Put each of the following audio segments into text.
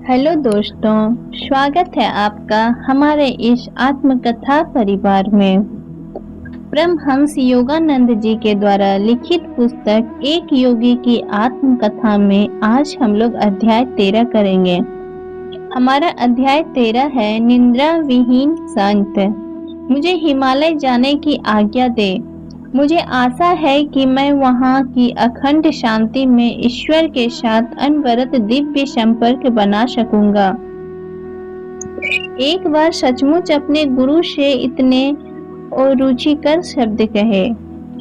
Hello दोस्तों, स्वागत है आपका हमारे इस आत्मकथा परिवार में। परमहंस योगानंद जी के द्वारा लिखित पुस्तक एक योगी की आत्मकथा में आज हम लोग अध्याय 13 करेंगे। हमारा अध्याय 13 है निद्रा विहीन संत। मुझे हिमालय जाने की आज्ञा दे। मुझे आशा है कि मैं वहाँ की अखंड शांति में ईश्वर के साथ अनवरत दिव्य संपर्क बना सकूंगा। एक बार सचमुच अपने गुरु से इतने रुचिकर शब्द कहे।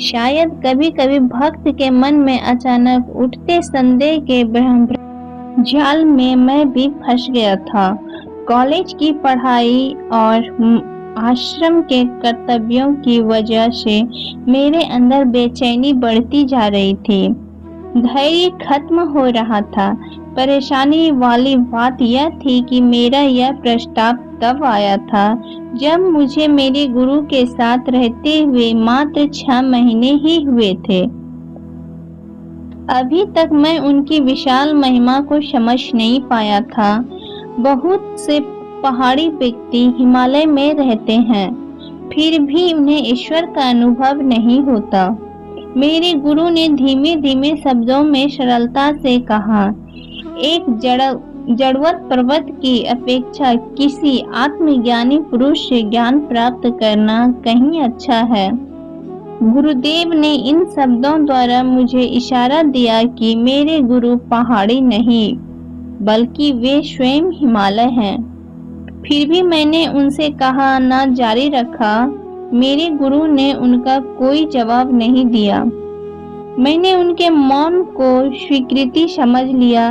शायद कभी-कभी भक्त के मन में अचानक उठते संदेह के ब्रह्म जाल में मैं भी फंस गया था। कॉलेज की पढ़ाई और आश्रम के कर्तव्यों की वजह से मेरे अंदर बेचैनी बढ़ती जा रही थी। धैर्य खत्म हो रहा था। परेशानी वाली बात यह थी कि मेरा यह प्रस्ताव तब आया था जब मुझे मेरे गुरु के साथ रहते हुए मात्र 6 महीने ही हुए थे। अभी तक मैं उनकी विशाल महिमा को समझ नहीं पाया था। बहुत से पहाड़ी व्यक्ति हिमालय में रहते हैं, फिर भी उन्हें ईश्वर का अनुभव नहीं होता। मेरे गुरु ने धीमे धीमे शब्दों में सरलता से कहा, एक जड़वत पर्वत की अपेक्षा किसी आत्मज्ञानी पुरुष से ज्ञान प्राप्त करना कहीं अच्छा है। गुरुदेव ने इन शब्दों द्वारा मुझे इशारा दिया कि मेरे गुरु पहाड़ी नहीं, बल्कि वे स्वयं हिमालय हैं। फिर भी मैंने उनसे कहा ना जारी रखा। मेरे गुरु ने उनका कोई जवाब नहीं दिया। मैंने उनके मौन को स्वीकृति समझ लिया।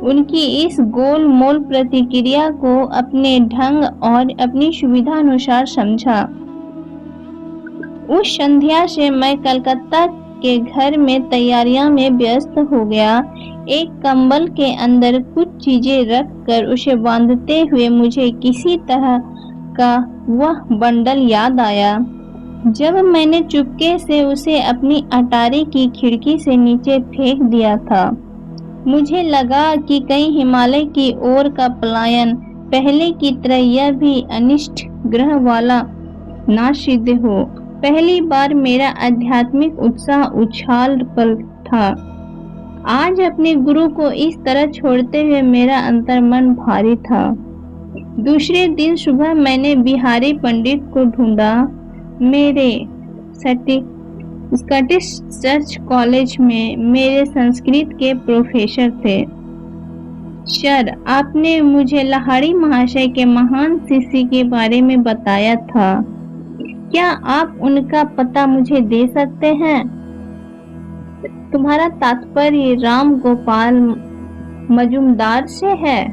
उनकी इस गोलमोल प्रतिक्रिया को अपने ढंग और अपनी सुविधा अनुसार समझा। उस संध्या से मैं कलकत्ता के घर में तैयारियां में व्यस्त हो गया। एक कंबल के अंदर कुछ चीजें रखकर उसे बांधते हुए मुझे किसी तरह का वह बंडल याद आया। जब मैंने चुपके से उसे अपनी अटारी की खिड़की से नीचे फेंक दिया था, मुझे लगा कि कहीं हिमालय की ओर का पलायन पहले की तरह यह भी अनिष्ट ग्रह वाला ना सिद्ध हो। पहली बार मेरा आध्यात्मिक उत्साह उछाल पल था। आज अपने गुरु को इस तरह छोड़ते हुए मेरा अंतर्मन भारी था। दूसरे दिन सुबह मैंने बिहारी पंडित को ढूंढा। मेरे स्कॉटिश चर्च कॉलेज में मेरे संस्कृत के प्रोफेसर थे। सर, आपने मुझे लाहिड़ी महाशय के महान शिष्य के बारे में बताया था। क्या आप उनका पता मुझे दे सकते हैं? तुम्हारा तात्पर्य राम गोपाल मजुमदार से है?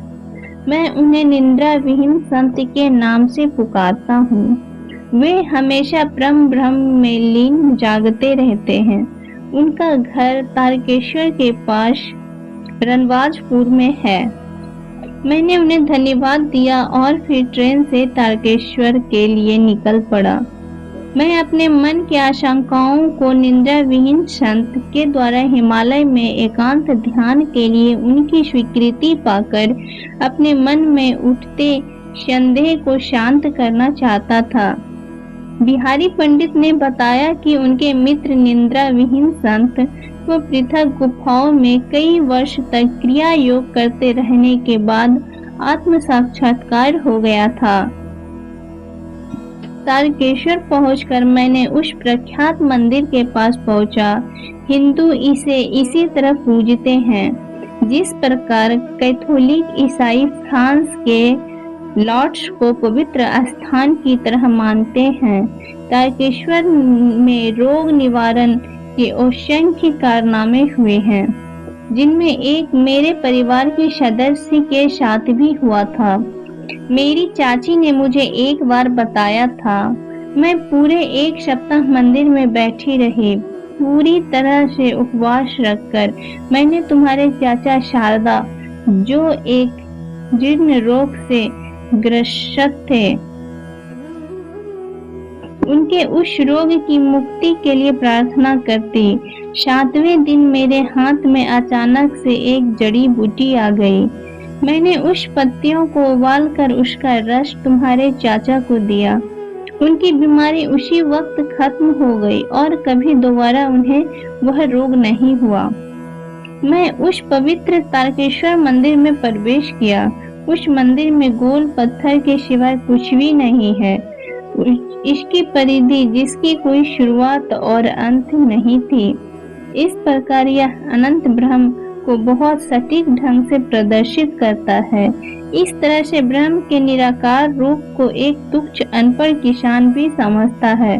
मैं उन्हें निद्रा विहीन संत के नाम से पुकारता हूँ। वे हमेशा परम ब्रह्म में लीन जागते रहते हैं। उनका घर तारकेश्वर के पास रणवाजपुर में है। मैंने उन्हें धन्यवाद दिया और फिर ट्रेन से तारकेश्वर के लिए निकल पड़ा। मैं अपने मन की आशंकाओं को निद्रा विहीन संत के द्वारा हिमालय में एकांत ध्यान के लिए उनकी स्वीकृति पाकर अपने मन में उठते संदेह को शांत करना चाहता था। बिहारी पंडित ने बताया कि उनके मित्र निद्रा विहीन संत को पृथक गुफाओं में कई वर्ष तक क्रिया योग करते रहने के बाद आत्म साक्षात्कार हो गया था। तारकेश्वर पहुंचकर मैंने उस प्रख्यात मंदिर के पास पहुंचा। हिंदू इसे इसी तरह पूजते हैं जिस प्रकार कैथोलिक ईसाई फ्रांस के लॉर्ड्स को पवित्र स्थान की तरह मानते हैं। तारकेश्वर में रोग निवारण के असंख्य कारनामे हुए हैं, जिनमें एक मेरे परिवार के सदस्य के साथ भी हुआ था। मेरी चाची ने मुझे एक बार बताया था। मैं पूरे 1 सप्ताह मंदिर में बैठी रही। पूरी तरह से उपवास रखकर मैंने तुम्हारे चाचा शारदा, जो एक जीर्ण रोग से ग्रस्त थे, उनके उस रोग की मुक्ति के लिए प्रार्थना करती। 7वें दिन मेरे हाथ में अचानक से एक जड़ी बूटी आ गई। मैंने उस पत्तियों को उबाल कर उसका रस तुम्हारे चाचा को दिया। उनकी बीमारी उसी वक्त खत्म हो गई और कभी दोबारा उन्हें वह रोग नहीं हुआ। मैं उस पवित्र तारकेश्वर मंदिर में प्रवेश किया। उस मंदिर में गोल पत्थर के सिवाय कुछ भी नहीं है। इसकी परिधि जिसकी कोई शुरुआत और अंत नहीं थी। इस प्रकार यह अनंत ब्रह्म को बहुत सटीक ढंग से प्रदर्शित करता है। इस तरह से ब्रह्म के निराकार रूप को एक तुच्छ अनपढ़ किसान भी समझता है।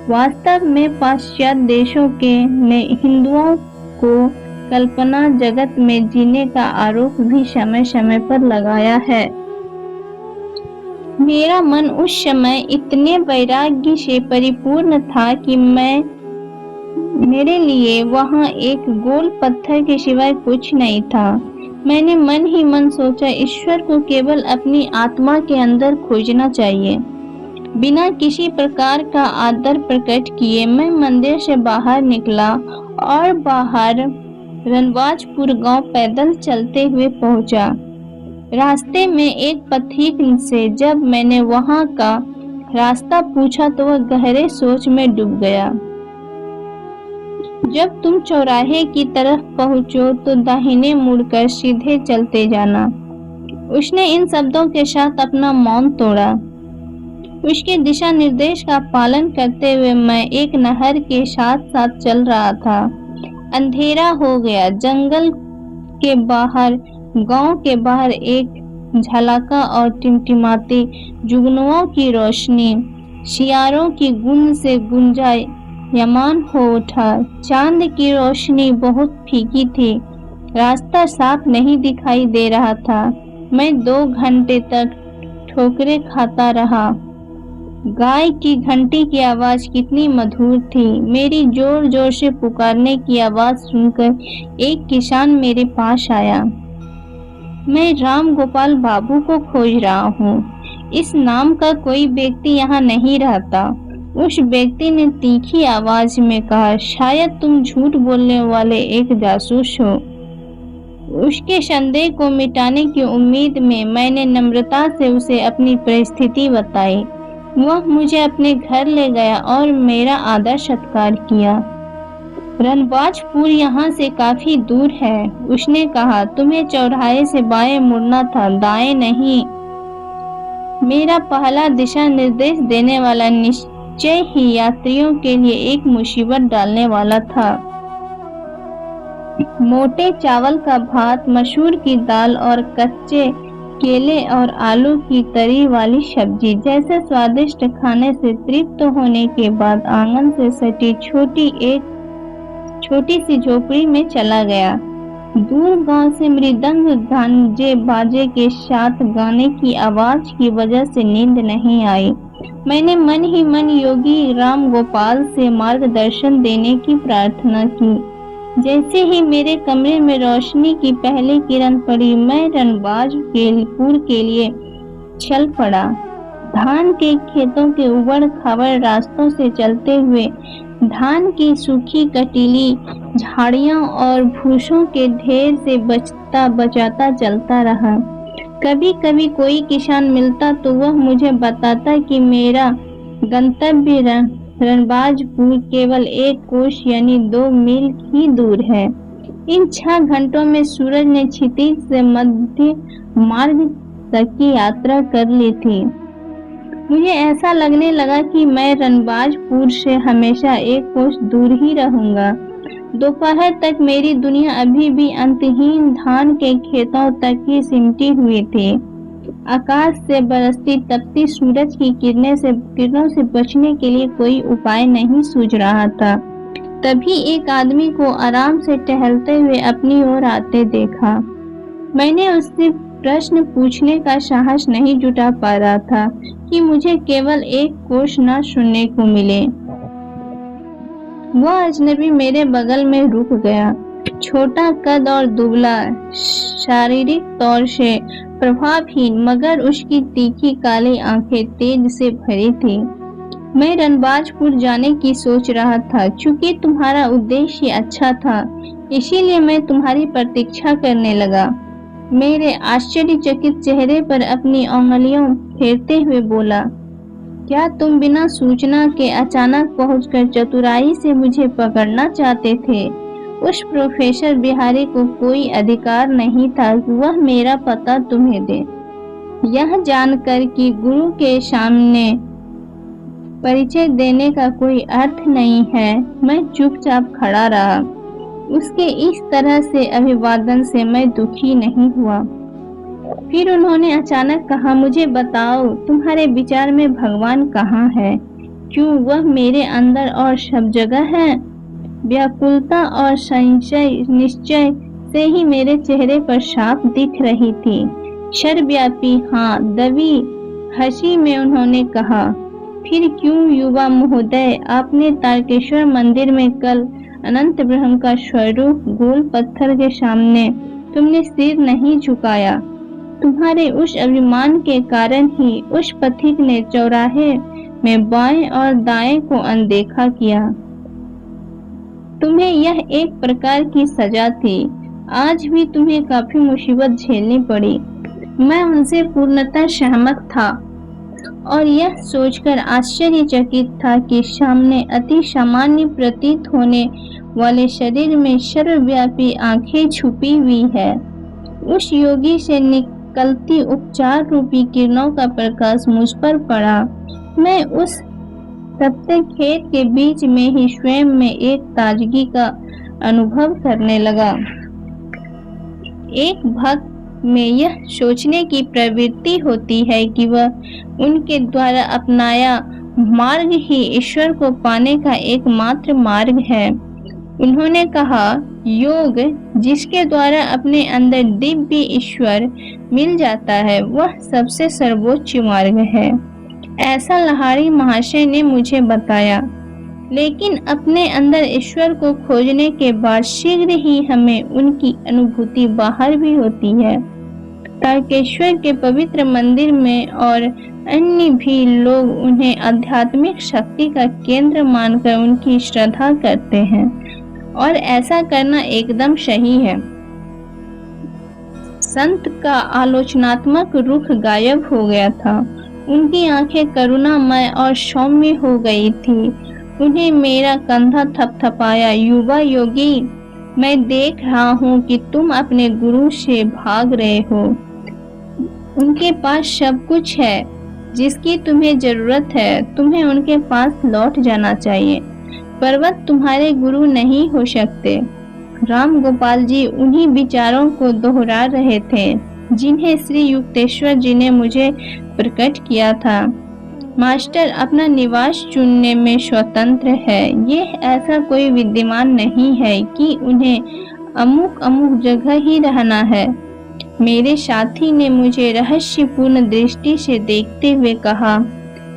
वास्तव में पाश्चात्य देशों के ने हिंदुओं को कल्पना जगत में जीने का आरोप भी समय समय पर लगाया है। मेरा मन उस समय इतने वैराग्य से परिपूर्ण था कि मेरे लिए वहां एक गोल पत्थर के सिवाय कुछ नहीं था। मैंने मन ही मन सोचा, ईश्वर को केवल अपनी आत्मा के अंदर खोजना चाहिए। बिना किसी प्रकार का आदर प्रकट किए मैं मंदिर से बाहर निकला और बाहर रणबाजपुर गांव पैदल चलते हुए पहुंचा। रास्ते में एक पथिक से जब मैंने वहां का रास्ता पूछा तो वह गहरे सोच में डूब गया। जब तुम चौराहे की तरफ पहुंचो तो दाहिने मुड़कर सीधे चलते जाना। उसने इन शब्दों के साथ अपना मौन तोड़ा। उसके दिशा निर्देश का पालन करते हुए मैं एक नहर के साथ साथ चल रहा था। अंधेरा हो गया। जंगल के बाहर, गांव के बाहर एक झलाका और टिमटिमाती जुगनुओं की रोशनी सियारों की गूंज से गुंजायमान हो उठा। चांद की रोशनी बहुत फीकी थी। रास्ता साफ नहीं दिखाई दे रहा था। मैं 2 घंटे तक ठोकरें खाता रहा। गाय की घंटी की आवाज कितनी मधुर थी। मेरी जोर जोर से पुकारने की आवाज सुनकर एक किसान मेरे पास आया। मैं राम गोपाल बाबू को खोज रहा हूँ। इस नाम का कोई व्यक्ति यहाँ नहीं रहता। उस व्यक्ति ने तीखी आवाज में कहा, शायद तुम झूठ बोलने वाले एक जासूस हो। उसके संदेह को मिटाने की उम्मीद में मैंने नम्रता से उसे अपनी परिस्थिति बताई। वह मुझे अपने घर ले गया और मेरा आदर सत्कार किया। रणबाजपुर यहाँ से काफी दूर है, उसने कहा। तुम्हें चौराहे से बाएं मुड़ना था, दाएं नहीं। मेरा पहला दिशा निर्देश देने वाला निश्चय ही यात्रियों के लिए एक मुसीबत डालने वाला था। मोटे चावल का भात, मसूर की दाल और कच्चे केले और आलू की तरी वाली सब्जी जैसे स्वादिष्ट खाने से तृप्त होने के बाद आंगन से सटी छोटी सी झोपड़ी में चला गया। दूर गांव से मृदंग गांजे बाजे के साथ गाने की आवाज की वजह से नींद नहीं आई। मैंने मन ही मन योगी राम गोपाल से मार्गदर्शन देने की प्रार्थना की। जैसे ही मेरे कमरे में रोशनी की पहली किरण पड़ी, मैं रणबाजपुर के लिए चल पड़ा। धान के खेतों के उबड़ खाबड़ रास्तों से चलते हुए धान की सूखी कटीली झाड़ियां और भूसों के ढेर से बचाता चलता रहा। कभी कभी कोई किसान मिलता तो वह मुझे बताता कि मेरा गंतव्य रणबाजपुर केवल 1 कोस यानी 2 मील ही दूर है। इन 6 घंटों में सूरज ने क्षितिज से मध्य मार्ग तक की यात्रा कर ली थी। मुझे ऐसा लगने लगा कि मैं रणबाजपुर से हमेशा 1 कोस दूर ही रहूंगा। दोपहर तक मेरी दुनिया अभी भी अंतहीन धान के खेतों तक ही सिमटी हुई थी। आकाश से बरसती तपती सूरज की किरणों से बचने के लिए कोई उपाय नहीं सूझ रहा था। तभी एक आदमी को आराम से टहलते हुए अपनी ओर आते देखा। मैंने उससे प्रश्न पूछने का साहस नहीं जुटा पा रहा था कि मुझे केवल 1 कोस न सुनने को मिले। वह अजनबी मेरे बगल में रुक गया। छोटा कद और दुबला, शारीरिक तौर से प्रभावहीन, मगर उसकी तीखी काली आंखें तेज से भरी थी। मैं रणबाजपुर जाने की सोच रहा था। चूंकि तुम्हारा उद्देश्य अच्छा था, इसीलिए मैं तुम्हारी प्रतीक्षा करने लगा। मेरे आश्चर्यचकित चेहरे पर अपनी उंगलियों फेरते हुए बोला, क्या तुम बिना सूचना के अचानक पहुंचकर चतुराई से मुझे पकड़ना चाहते थे? उस प्रोफेसर बिहारी को कोई अधिकार नहीं था कि वह मेरा पता तुम्हें दे। यह जानकर कि गुरु के सामने परिचय देने का कोई अर्थ नहीं है, मैं चुपचाप खड़ा रहा। उसके इस तरह से अभिवादन से मैं दुखी नहीं हुआ। फिर उन्होंने अचानक कहा, मुझे बताओ, तुम्हारे विचार में भगवान कहाँ है? क्यों वह मेरे अंदर और सब जगह है? व्याकुलता और संशय निश्चय से ही मेरे चेहरे पर साफ दिख रही थी। सर्वव्यापी, हाँ, दबी हंसी में उन्होंने कहा, फिर क्यों युवा महोदय, आपने तारकेश्वर मंदिर में कल अनंत ब्रह्म का स्वरूप गोल पत्थर के सामने तुमने सिर नहीं झुकाया। तुम्हारे उस अभिमान के कारण ही उस पथिक ने चौराहे में बाएं और दाएं को अनदेखा किया। तुम्हें यह एक प्रकार की सजा थी। आज भी तुम्हें काफी मुसीबत झेलनी पड़ी। मैं उनसे पूर्णतः सहमत था और यह सोचकर आश्चर्यचकित था कि सामने अति सामान्य प्रतीत होने वाले शरीर में सर्वव्यापी आंखें छुपी हुई है। उस योगी से निकलती उपचार रूपी किरणों का प्रकाश मुझ पर पड़ा। मैं उस तपते खेत के बीच में ही स्वयं में एक ताजगी का अनुभव करने लगा। एक भक्त में यह सोचने की प्रवृत्ति होती है कि वह उनके द्वारा अपनाया मार्ग ही ईश्वर को पाने का एकमात्र मार्ग है। उन्होंने कहा, योग जिसके द्वारा अपने अंदर दिव्य ईश्वर मिल जाता है, वह सबसे सर्वोच्च मार्ग है, ऐसा लहारी महाशय ने मुझे बताया। लेकिन अपने अंदर ईश्वर को खोजने के बाद शीघ्र ही हमें उनकी अनुभूति बाहर भी होती है। तारकेश्वर के पवित्र मंदिर में और अन्य भी लोग उन्हें आध्यात्मिक शक्ति का केंद्र मानकर उनकी श्रद्धा करते हैं और ऐसा करना एकदम सही है। संत का आलोचनात्मक रुख गायब हो गया था। उनकी आंखें करुणामय और सौम्य हो गई थी। उन्हें मेरा कंधा थपथपाया। युवा योगी, मैं देख रहा हूँ कि तुम अपने गुरु से भाग रहे हो। उनके पास सब कुछ है जिसकी तुम्हें जरूरत है। तुम्हें उनके पास लौट जाना चाहिए। पर्वत तुम्हारे गुरु नहीं हो सकते। राम गोपाल जी उन्हीं विचारों को दोहरा रहे थे जिन्हें श्री युक्तेश्वर जी ने मुझे प्रकट किया था। मास्टर अपना निवास चुनने में स्वतंत्र है। ये ऐसा कोई विद्यमान नहीं है कि उन्हें अमुक जगह ही रहना है। मेरे साथी ने मुझे रहस्यपूर्ण दृष्टि से देखते हुए कहा,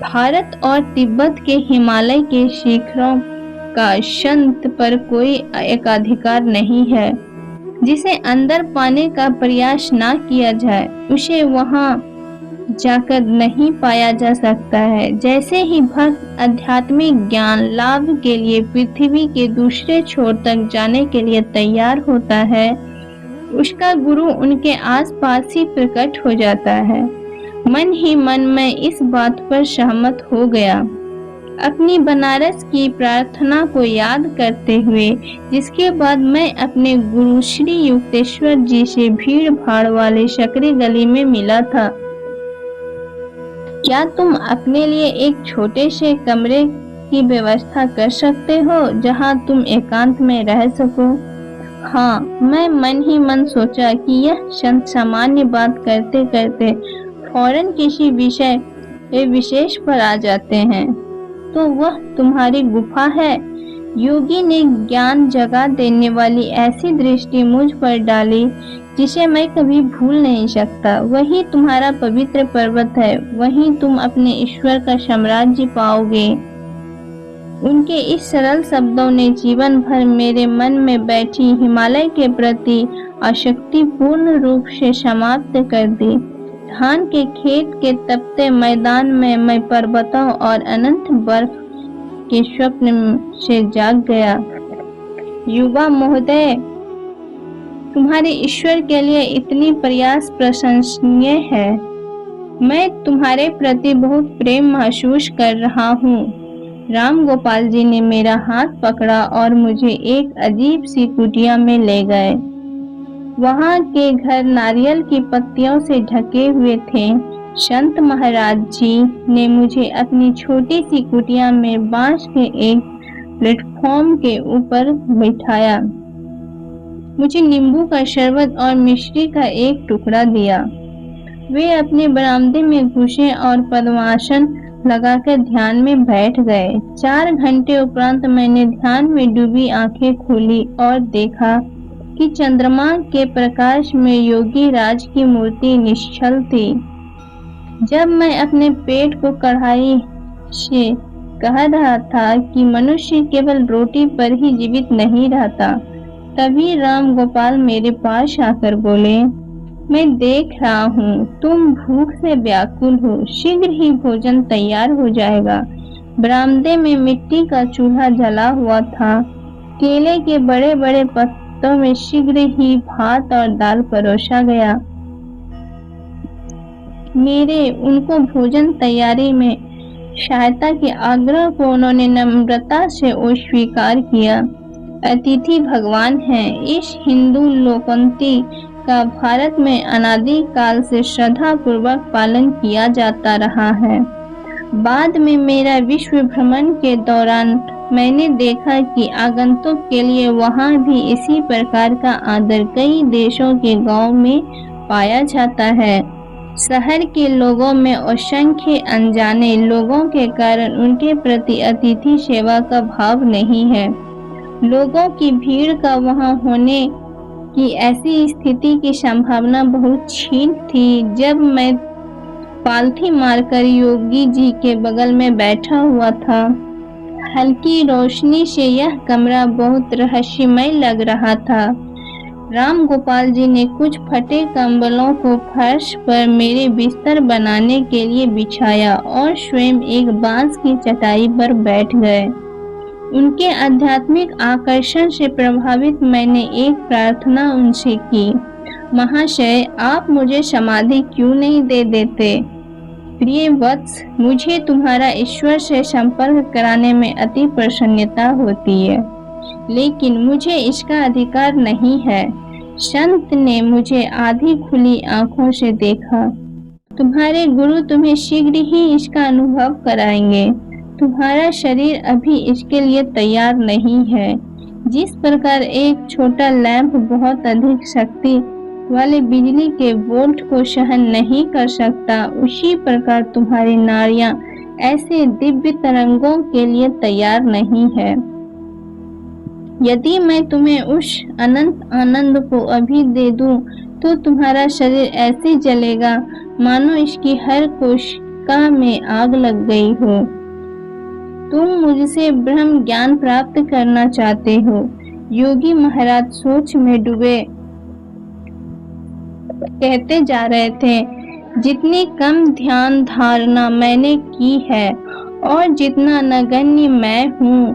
भारत और तिब्बत के हिमालय के शिखरों का संत पर कोई एकाधिकार नहीं है। जिसे अंदर पाने का प्रयास ना किया जाए उसे वहां जाकर नहीं पाया जा सकता है। जैसे ही भक्त आध्यात्मिक ज्ञान लाभ के लिए पृथ्वी के दूसरे छोर तक जाने के लिए तैयार होता है, उसका गुरु उनके आसपास ही प्रकट हो जाता है। मन ही मन में इस बात पर सहमत हो गया। अपनी बनारस की प्रार्थना को याद करते हुए, जिसके बाद मैं अपने गुरु श्री युक्तेश्वर जी से भीड़ भाड़ वाले सकरी गली में मिला था। क्या तुम अपने लिए एक छोटे से कमरे की व्यवस्था कर सकते हो जहां तुम एकांत में रह सको? हाँ, मैं मन ही मन सोचा कि यह सामान्य बात करते करते फौरन किसी विषय विशेष पर आ जाते हैं। तो वह तुम्हारी गुफा है। योगी ने ज्ञान जगा देने वाली ऐसी दृष्टि मुझ पर डाली जिसे मैं कभी भूल नहीं सकता। वही तुम्हारा पवित्र पर्वत है। वहीं तुम अपने ईश्वर का साम्राज्य पाओगे। उनके इस सरल शब्दों ने जीवन भर मेरे मन में बैठी हिमालय के प्रति आसक्ति पूर्ण रूप से समाप्त कर दी। धान के खेत के तपते मैदान में मैं पर्वतों और अनंत बर्फ के स्वप्न से जाग गया। युवा महोदय, तुम्हारे ईश्वर के लिए इतनी प्रयास प्रशंसनीय है। मैं तुम्हारे प्रति बहुत प्रेम महसूस कर रहा हूँ। राम गोपाल जी ने मेरा हाथ पकड़ा और मुझे एक अजीब सी कुटिया में ले गए। वहाँ के घर नारियल की पत्तियों से ढके हुए थे। संत महाराज जी ने मुझे अपनी छोटी सी कुटिया में बांस के एक प्लेटफॉर्म के ऊपर बिठाया। मुझे नींबू का शरबत और मिश्री का एक टुकड़ा दिया। वे अपने बरामदे में घुसे और पद्मासन लगाकर ध्यान में बैठ गए। 4 घंटे उपरांत मैंने ध्यान में डूबी आंखें खोली और देखा कि चंद्रमा के प्रकाश में योगी राज की मूर्ति निश्चल थी। जब मैं अपने पेट को कढ़ाई से कह रहा था कि मनुष्य केवल रोटी पर ही जीवित नहीं रहता, तभी राम गोपाल मेरे पास आकर बोले, मैं देख रहा हूँ तुम भूख से व्याकुल हो, शीघ्र ही भोजन तैयार हो जाएगा। बरामदे में मिट्टी का चूल्हा जला हुआ था। केले के बड़े बड़े पत्तों में शीघ्र ही भात और दाल परोसा गया। मेरे उनको भोजन तैयारी में सहायता के आग्रह को उन्होंने नम्रता से स्वीकार किया। अतिथि भगवान हैं। इस हिंदू लोकोक्ति का भारत में अनादि काल से श्रद्धा पूर्वक पालन किया जाता रहा है। बाद में मेरा विश्व भ्रमण के दौरान मैंने देखा कि आगंतुक के लिए वहाँ भी इसी प्रकार का आदर कई देशों के गांव में पाया जाता है। शहर के लोगों में असंख्य अनजाने लोगों के कारण उनके प्रति अतिथि सेवा का भाव नहीं है। लोगों की भीड़ का वहां होने की ऐसी स्थिति की संभावना बहुत क्षीण थी। जब मैं पालथी मारकर योगी जी के बगल में बैठा हुआ था, हल्की रोशनी से यह कमरा बहुत रहस्यमय लग रहा था। राम गोपाल जी ने कुछ फटे कंबलों को फर्श पर मेरे बिस्तर बनाने के लिए बिछाया और स्वयं एक बांस की चटाई पर बैठ गए। उनके आध्यात्मिक आकर्षण से प्रभावित मैंने एक प्रार्थना उनसे की, महाशय आप मुझे समाधि क्यों नहीं दे देते? प्रिय वत्स, मुझे तुम्हारा ईश्वर से संपर्क कराने में अति प्रसन्नता होती है, लेकिन मुझे इसका अधिकार नहीं है। संत ने मुझे आधी खुली आंखों से देखा। तुम्हारे गुरु तुम्हें शीघ्र ही इसका अनुभव कराएंगे। तुम्हारा शरीर अभी इसके लिए तैयार नहीं है। जिस प्रकार एक छोटा लैंप बहुत अधिक शक्ति वाले बिजली के वोल्ट को सहन नहीं कर सकता, उसी प्रकार तुम्हारी नाड़ियां ऐसे दिव्य तरंगों के लिए तैयार नहीं है। यदि मैं तुम्हें उस अनंत आनंद को अभी दे दूं, तो तुम्हारा शरीर ऐसे जलेगा मानो इसकी हर कोशिका में आग लग गई हो। तुम मुझसे ब्रह्म ज्ञान प्राप्त करना चाहते हो। योगी महाराज सोच में डूबे कहते जा रहे थे, जितनी कम ध्यान धारणा मैंने की है और जितना नगण्य मैं हूँ,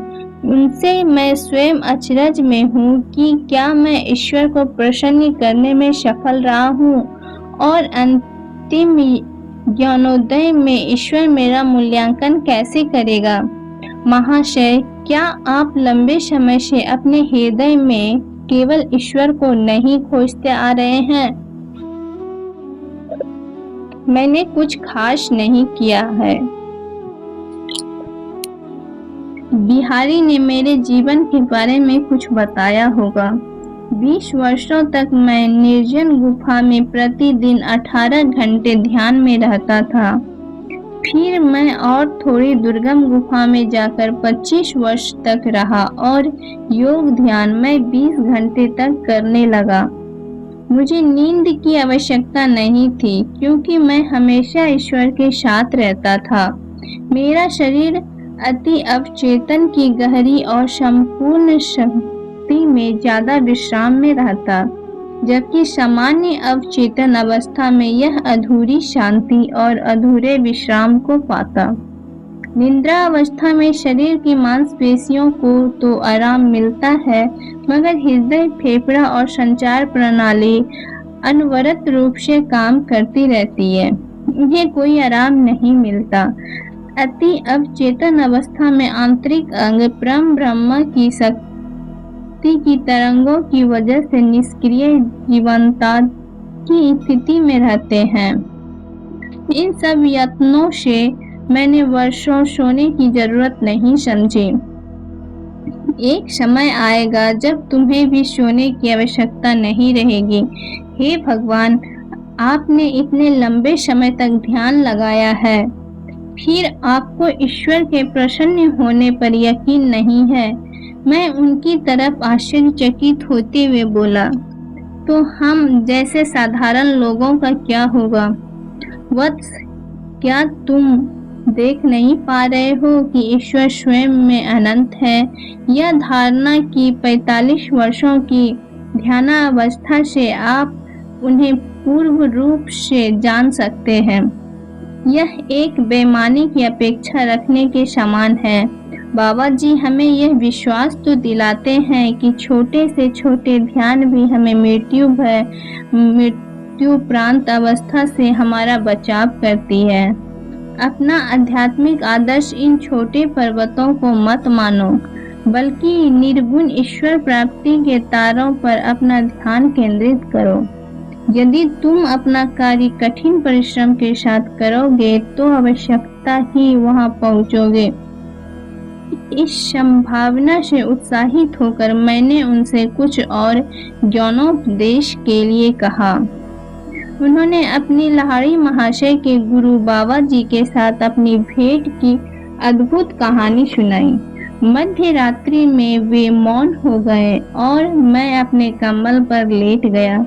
उनसे मैं स्वयं अचरज में हूँ कि क्या मैं ईश्वर को प्रसन्न करने में सफल रहा हूँ और अंतिम ज्ञानोदय में ईश्वर मेरा मूल्यांकन कैसे करेगा। महाशय, क्या आप लंबे समय से अपने हृदय में केवल ईश्वर को नहीं खोजते आ रहे हैं? मैंने कुछ खास नहीं किया है। बिहारी ने मेरे जीवन के बारे में कुछ बताया होगा। 20 वर्षों तक मैं निर्जन गुफा में प्रतिदिन 18 घंटे ध्यान में रहता था। फिर मैं और थोड़ी दुर्गम गुफा में जाकर 25 वर्ष तक रहा और योग ध्यान मैं 20 घंटे तक करने लगा। मुझे नींद की आवश्यकता नहीं थी, क्योंकि मैं हमेशा ईश्वर के साथ रहता था। मेरा शरीर अति अवचेतन की गहरी और संपूर्ण शक्ति में ज्यादा विश्राम में रहता, जबकि सामान्य अवचेतन अवस्था में यह अधूरी शांति और अधूरे विश्राम को पाता। निद्रा अवस्था में शरीर की मांसपेशियों को तो आराम मिलता है, मगर हृदय, फेफड़ा और संचार प्रणाली अनवरत रूप से काम करती रहती है। उन्हें कोई आराम नहीं मिलता। अति अवचेतन अवस्था में आंतरिक अंग परम ब्रह्म की शक्ति की तरंगों की वजह से निष्क्रिय जीवंतता की स्थिति में रहते हैं। इन सब यत्नों से मैंने वर्षों सोने की जरूरत नहीं समझी। एक समय आएगा जब तुम्हें भी सोने की आवश्यकता नहीं रहेगी। हे भगवान, आपने इतने लंबे समय तक ध्यान लगाया है, फिर आपको ईश्वर के प्रसन्न होने पर यकीन नहीं है। मैं उनकी तरफ आश्चर्यचकित होते हुए बोला, तो हम जैसे साधारण लोगों का क्या होगा? वत्स, क्या तुम देख नहीं पा रहे हो कि ईश्वर स्वयं में अनंत है? यह धारणा कि 45 वर्षों की ध्यानावस्था से आप उन्हें पूर्ण रूप से जान सकते हैं, यह एक बेईमानी की अपेक्षा रखने के समान है। बाबा जी हमें यह विश्वास तो दिलाते हैं कि छोटे से छोटे ध्यान भी हमें मृत्युपरांत अवस्था से हमारा बचाव करती है। अपना आध्यात्मिक आदर्श इन छोटे पर्वतों को मत मानो, बल्कि निर्गुण ईश्वर प्राप्ति के तारों पर अपना ध्यान केंद्रित करो। यदि तुम अपना कार्य कठिन परिश्रम के साथ करोगे तो आवश्यकता ही वहां पहुंचोगे। इस संभावना से उत्साहित होकर मैंने उनसे कुछ और ज्ञानोपदेश के लिए कहा। उन्होंने अपनी लाहिड़ी महाशय के गुरु बाबा जी के साथ अपनी भेंट की अद्भुत कहानी सुनाई। मध्य रात्रि में वे मौन हो गए और मैं अपने कंबल पर लेट गया।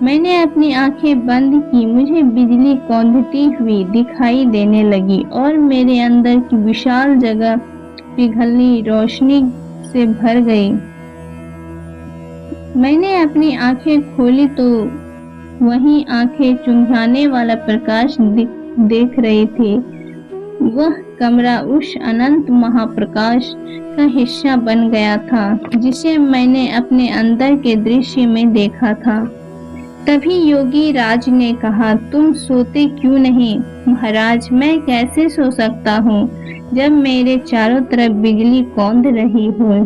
मैंने अपनी आंखें बंद की। मुझे बिजली कौंधती हुई दिखाई देने लगी और मेरे अंदर की विशाल जगह पिघली रोशनी से भर गई। मैंने अपनी आंखें खोली तो वहीं आंखें चुंधियाने वाला प्रकाश देख रही थी। वह कमरा उस अनंत महाप्रकाश का हिस्सा बन गया था जिसे मैंने अपने अंदर के दृश्य में देखा था। तभी योगी राज ने कहा, तुम सोते क्यों नहीं? महाराज, मैं कैसे सो सकता हूँ जब मेरे चारों तरफ बिजली कौंध रही हो।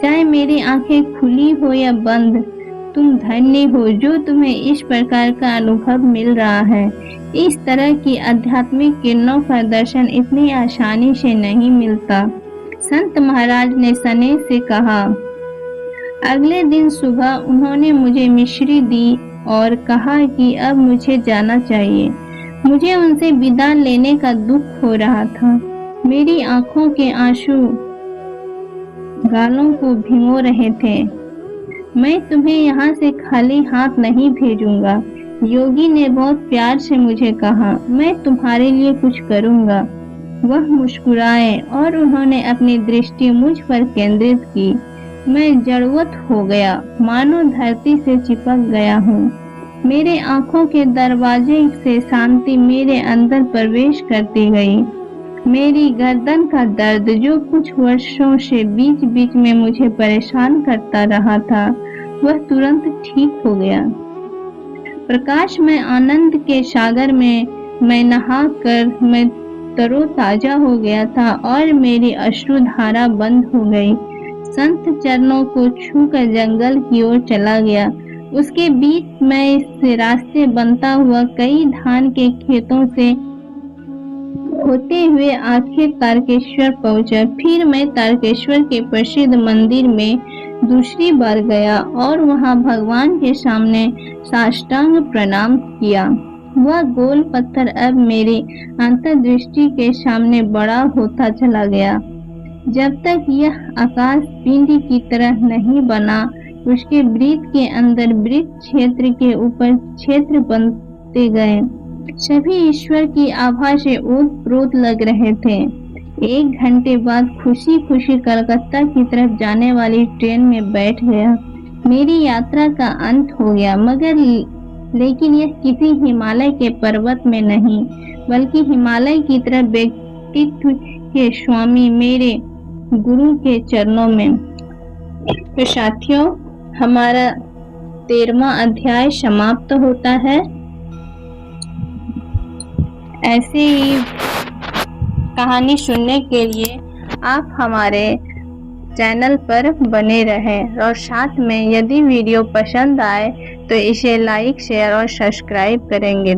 चाहे मेरी आंखें खुली हो या बंद, तुम धन्य हो जो तुम्हें इस प्रकार का अनुभव मिल रहा है। इस तरह की आध्यात्मिक किरणों का दर्शन इतनी आसानी से नहीं मिलता। संत महाराज ने स्नेह से कहा। अगले दिन सुबह उन्होंने मुझे मिश्री दी और कहा कि अब मुझे जाना चाहिए। मुझे उनसे विदा लेने का दुख हो रहा था। मेरी आंखों के आंसू गालों को भिगो रहे थे। मैं तुम्हें यहाँ से खाली हाथ नहीं भेजूंगा, योगी ने बहुत प्यार से मुझे कहा। मैं तुम्हारे लिए कुछ करूंगा। वह मुस्कुराए और उन्होंने अपनी दृष्टि मुझ पर केंद्रित की। मैं जड़वत हो गया, मानो धरती से चिपक गया हूँ। मेरे आंखों के दरवाजे से शांति मेरे अंदर प्रवेश करती गई। मेरी गर्दन का दर्द जो कुछ वर्षों से बीच बीच में मुझे परेशान करता रहा था, वह तुरंत ठीक हो गया। प्रकाश में आनंद के सागर में मैं नहाकर मैं तरोताजा हो गया था और मेरी अश्रुधारा बंद हो गई। संत चरणों को छूकर जंगल की ओर चला गया। उसके बीच में इस रास्ते बनता हुआ कई धान के खेतों से होते हुए आखिर तारकेश्वर पहुंचा। फिर मैं तारकेश्वर के प्रसिद्ध मंदिर में दूसरी बार गया और वहां भगवान के सामने साष्टांग प्रणाम किया। वह गोल पत्थर अब मेरी अंतर्दृष्टि के सामने बड़ा होता चला गया। जब तक यह आकाश पिंड की तरह नहीं बना, उसके वृत्त के अंदर वृत्त, क्षेत्र के ऊपर क्षेत्र बनते गए। सभी ईश्वर की आभा से ओत-प्रोत लग रहे थे। 1 घंटे बाद खुशी खुशी कलकत्ता की तरफ जाने वाली ट्रेन में बैठ गया। मेरी यात्रा का अंत हो गया, मगर लेकिन यह किसी हिमालय के पर्वत में नहीं, बल्कि हिमालय की तरफ व्यक्तित्व के स्वामी मेरे गुरु के चरणों में। तो साथियों, हमारा 13वां अध्याय समाप्त होता है। ऐसे ही कहानी सुनने के लिए आप हमारे चैनल पर बने रहें और साथ में यदि वीडियो पसंद आए तो इसे लाइक, शेयर और सब्सक्राइब करेंगे।